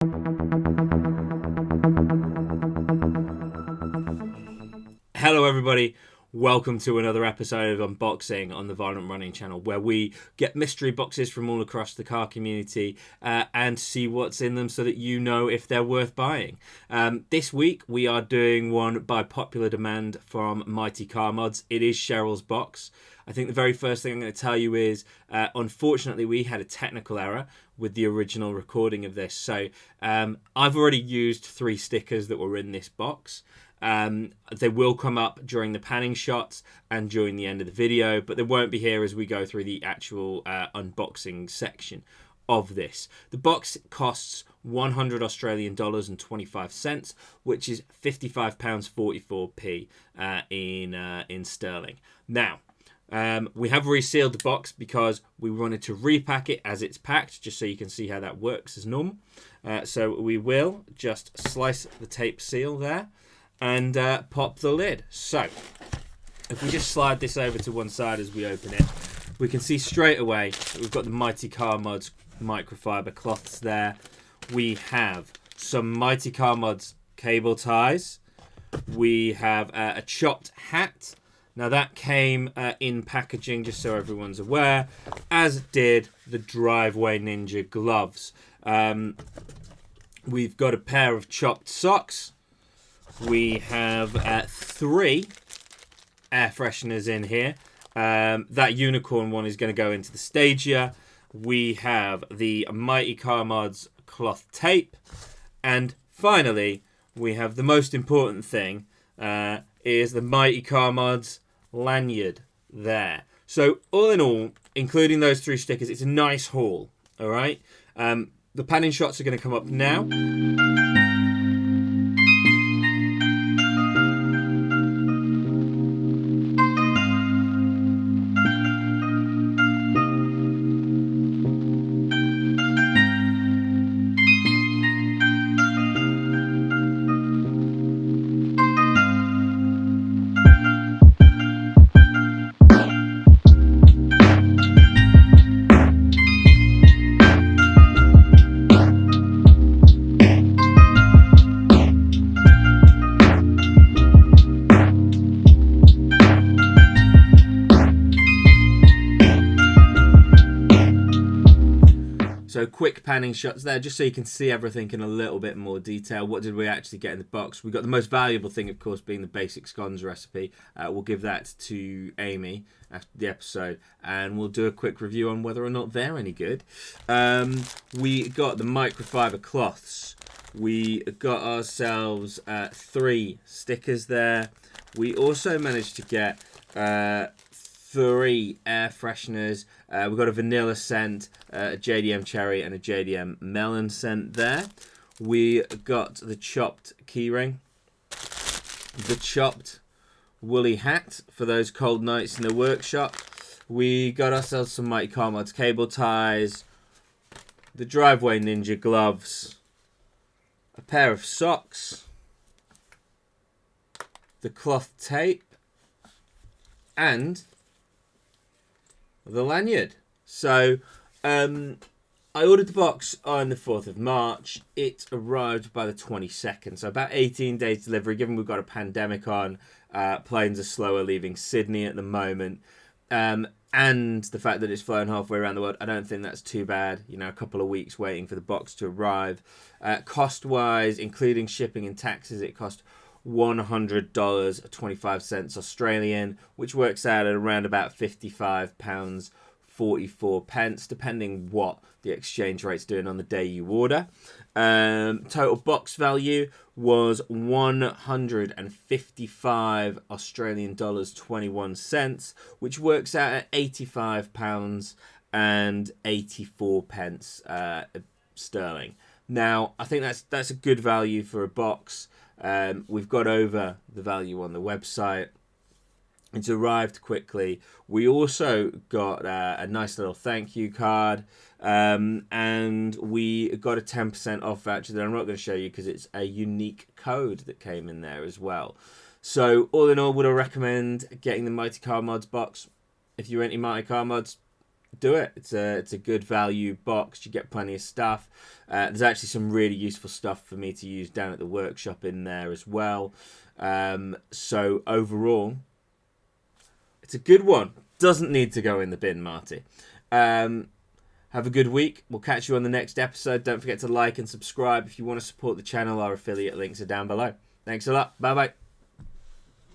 Hello everybody, welcome to another episode of Unboxing on the Violent Running channel, where we get mystery boxes from all across the car community and see what's in them so that you know if they're worth buying. This week we are doing one by popular demand from Mighty Car Mods. It is Cheryl's box. I think the very first thing I'm going to tell you is, unfortunately, we had a technical error with the original recording of this. So I've already used 3 stickers that were in this box. They will come up during the panning shots and during the end of the video, but they won't be here as we go through the actual unboxing section of this. The box costs $100 Australian dollars and 25 cents, which is £55.44p in sterling. Now, we have resealed the box because we wanted to repack it as it's packed, just so you can see how that works as normal. So we will just slice the tape seal there and pop the lid. So if we just slide this over to one side as we open it, we can see straight away that we've got the Mighty Car Mods Microfibre Cloths there. We have some Mighty Car Mods cable ties. We have a chopped hat. Now that came in packaging, just so everyone's aware, as did the Driveway Ninja gloves. We've got a pair of chopped socks. We have 3 air fresheners in here. That unicorn one is going to go into the Stagia. We have the Mighty Car Mods cloth tape. And finally, we have the most important thing, is the Mighty Car Mods lanyard there. So all in all, including those 3 stickers, it's a nice haul. All right. The panning shots are going to come up now. So quick panning shots there, just so you can see everything in a little bit more detail. What did we actually get in the box? We got the most valuable thing, of course, being the basic scones recipe. We'll give that to Amy after the episode, and we'll do a quick review on whether or not they're any good. We got the microfiber cloths. We got ourselves 3 stickers there. We also managed to get 3 air fresheners. We've got a vanilla scent, a JDM cherry, and a JDM melon scent there. We got the chopped keyring, the chopped woolly hat for those cold nights in the workshop. We got ourselves some Mighty Car Mods cable ties, the Driveway Ninja gloves, a pair of socks, the cloth tape, and the lanyard. So I ordered the box on the 4th of March. It arrived by the 22nd, so about 18 days delivery. Given we've got a pandemic on, planes are slower leaving Sydney at the moment, and the fact that it's flown halfway around the world, I don't think that's too bad. You know, a couple of weeks waiting for the box to arrive. Cost wise, including shipping and taxes, it cost $100.25 Australian, which works out at around about £55.44, depending what the exchange rate's doing on the day you order. Total box value was $155 Australian dollars 21 cents, which works out at £85.84 sterling. Now, I think that's a good value for a box. We've got over the value on the website. It's arrived quickly. We also got a nice little thank you card, and we got a 10% off voucher that I'm not going to show you because it's a unique code that came in there as well. So all in all, would I recommend getting the Mighty Car Mods box? If you're into Mighty Car Mods, do it. It's a good value box. You get plenty of stuff. There's actually some really useful stuff for me to use down at the workshop in there as well. So overall, it's a good one. Doesn't need to go in the bin, Marty. Have a good week. We'll catch you on the next episode. Don't forget to like and subscribe if you want to support the channel. Our affiliate links are down below. Thanks a lot. Bye bye.